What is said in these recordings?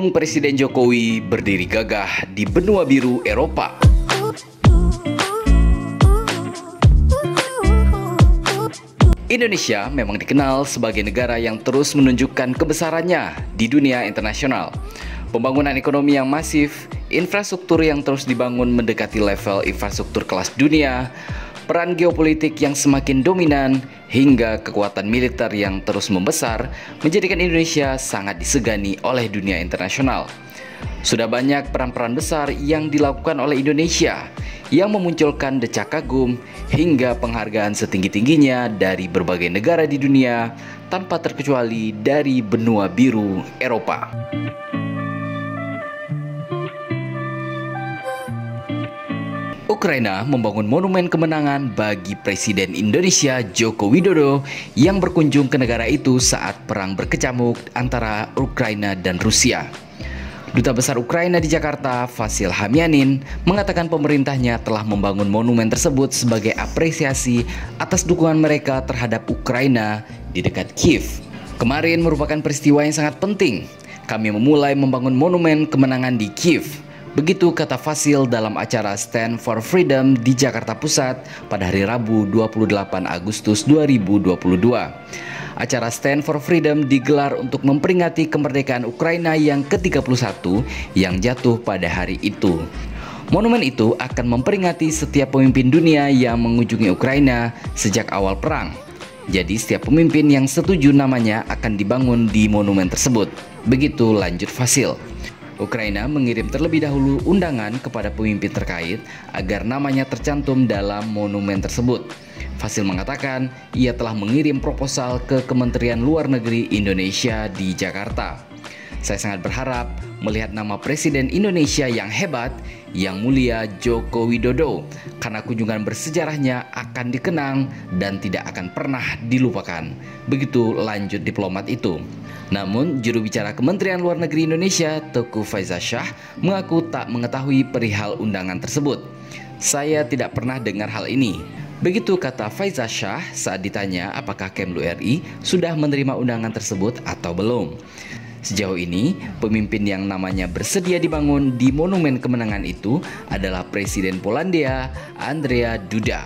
Patung Presiden Jokowi berdiri gagah di benua biru Eropa. Indonesia memang dikenal sebagai negara yang terus menunjukkan kebesarannya di dunia internasional. Pembangunan ekonomi yang masif, infrastruktur yang terus dibangun mendekati level infrastruktur kelas dunia, peran geopolitik yang semakin dominan, hingga kekuatan militer yang terus membesar menjadikan Indonesia sangat disegani oleh dunia internasional. Sudah banyak peran-peran besar yang dilakukan oleh Indonesia yang memunculkan decak kagum hingga penghargaan setinggi-tingginya dari berbagai negara di dunia tanpa terkecuali dari benua biru Eropa. Ukraina membangun monumen kemenangan bagi Presiden Indonesia Joko Widodo yang berkunjung ke negara itu saat perang berkecamuk antara Ukraina dan Rusia. Duta Besar Ukraina di Jakarta, Vasil Hamyanin, mengatakan pemerintahnya telah membangun monumen tersebut sebagai apresiasi atas dukungan mereka terhadap Ukraina di dekat Kiev. Kemarin merupakan peristiwa yang sangat penting. Kami memulai membangun monumen kemenangan di Kiev. Begitu kata Vasil dalam acara Stand for Freedom di Jakarta Pusat pada hari Rabu 28 Agustus 2022. Acara Stand for Freedom digelar untuk memperingati kemerdekaan Ukraina yang ke-31 yang jatuh pada hari itu. Monumen itu akan memperingati setiap pemimpin dunia yang mengunjungi Ukraina sejak awal perang. Jadi setiap pemimpin yang setuju namanya akan dibangun di monumen tersebut. Begitu lanjut Vasil. Ukraina mengirim terlebih dahulu undangan kepada pemimpin terkait agar namanya tercantum dalam monumen tersebut. Vasil mengatakan ia telah mengirim proposal ke Kementerian Luar Negeri Indonesia di Jakarta. Saya sangat berharap melihat nama Presiden Indonesia yang hebat, yang mulia Joko Widodo, karena kunjungan bersejarahnya akan dikenang dan tidak akan pernah dilupakan. Begitu lanjut diplomat itu. Namun, juru bicara Kementerian Luar Negeri Indonesia, Teuku Faizasyah, mengaku tak mengetahui perihal undangan tersebut. Saya tidak pernah dengar hal ini. Begitu kata Faizasyah saat ditanya apakah Kemlu RI sudah menerima undangan tersebut atau belum. Sejauh ini, pemimpin yang namanya bersedia dibangun di monumen kemenangan itu adalah Presiden Polandia, Andrzej Duda.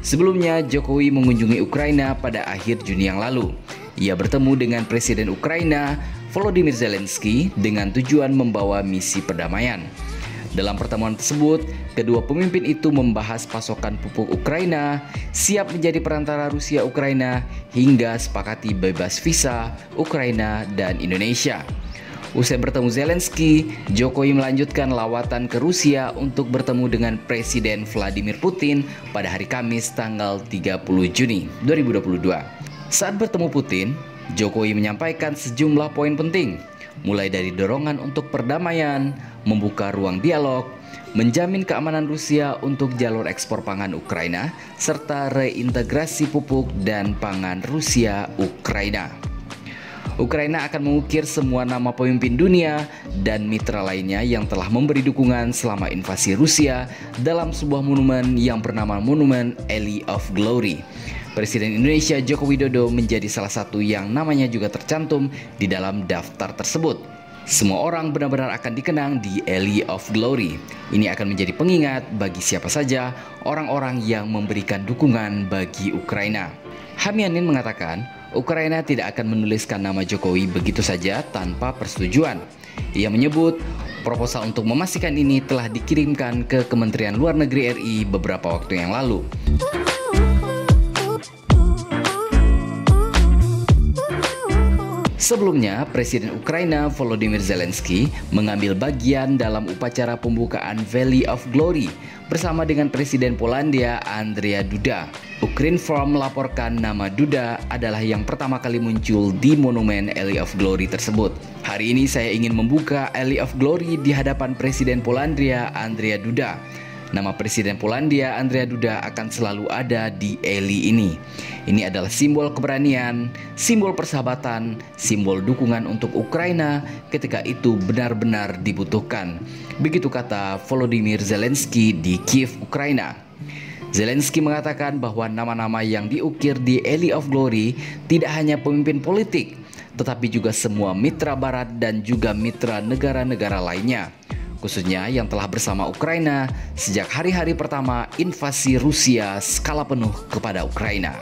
Sebelumnya, Jokowi mengunjungi Ukraina pada akhir Juni yang lalu. Ia bertemu dengan Presiden Ukraina, Volodymyr Zelensky, dengan tujuan membawa misi perdamaian. Dalam pertemuan tersebut, kedua pemimpin itu membahas pasokan pupuk Ukraina, siap menjadi perantara Rusia-Ukraina, hingga sepakati bebas visa Ukraina dan Indonesia. Usai bertemu Zelensky, Jokowi melanjutkan lawatan ke Rusia untuk bertemu dengan Presiden Vladimir Putin pada hari Kamis tanggal 30 Juni 2022. Saat bertemu Putin, Jokowi menyampaikan sejumlah poin penting, mulai dari dorongan untuk perdamaian, membuka ruang dialog, menjamin keamanan Rusia untuk jalur ekspor pangan Ukraina, serta reintegrasi pupuk dan pangan Rusia-Ukraina. Ukraina akan mengukir semua nama pemimpin dunia dan mitra lainnya yang telah memberi dukungan selama invasi Rusia dalam sebuah monumen yang bernama Monumen Alley of Glory. Presiden Indonesia Joko Widodo menjadi salah satu yang namanya juga tercantum di dalam daftar tersebut. Semua orang benar-benar akan dikenang di Alley of Glory. Ini akan menjadi pengingat bagi siapa saja orang-orang yang memberikan dukungan bagi Ukraina. Hamyanin mengatakan, Ukraina tidak akan menuliskan nama Jokowi begitu saja tanpa persetujuan. Ia menyebut, proposal untuk memastikan ini telah dikirimkan ke Kementerian Luar Negeri RI beberapa waktu yang lalu. Sebelumnya, Presiden Ukraina Volodymyr Zelensky mengambil bagian dalam upacara pembukaan Valley of Glory bersama dengan Presiden Polandia Andrzej Duda. Ukrinform melaporkan nama Duda adalah yang pertama kali muncul di monumen Alley of Glory tersebut. Hari ini saya ingin membuka Alley of Glory di hadapan Presiden Polandia Andrzej Duda. Nama Presiden Polandia Andrzej Duda akan selalu ada di Alley ini. Ini adalah simbol keberanian, simbol persahabatan, simbol dukungan untuk Ukraina ketika itu benar-benar dibutuhkan. Begitu kata Volodymyr Zelensky di Kiev, Ukraina. Zelensky mengatakan bahwa nama-nama yang diukir di Alley of Glory tidak hanya pemimpin politik, tetapi juga semua mitra Barat dan juga mitra negara-negara lainnya, khususnya yang telah bersama Ukraina sejak hari-hari pertama invasi Rusia skala penuh kepada Ukraina.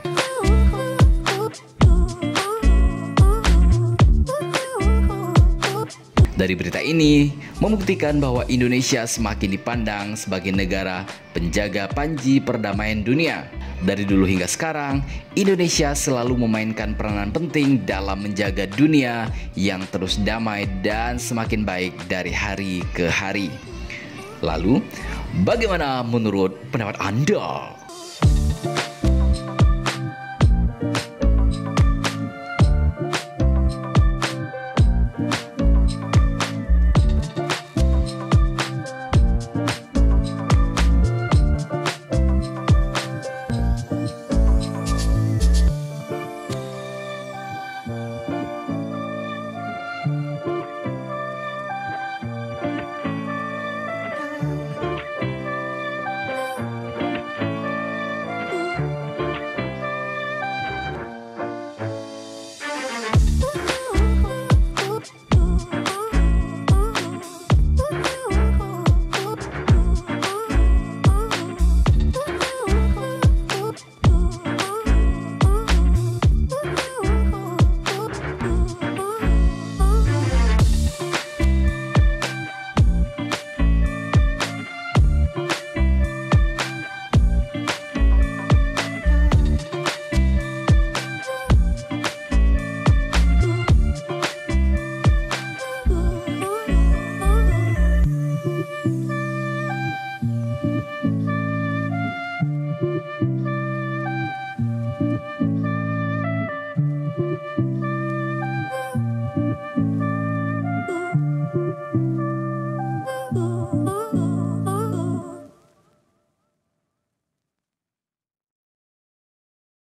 Dari berita ini membuktikan bahwa Indonesia semakin dipandang sebagai negara penjaga panji perdamaian dunia. Dari dulu hingga sekarang, Indonesia selalu memainkan peranan penting dalam menjaga dunia yang terus damai dan semakin baik dari hari ke hari. Lalu, bagaimana menurut pendapat Anda?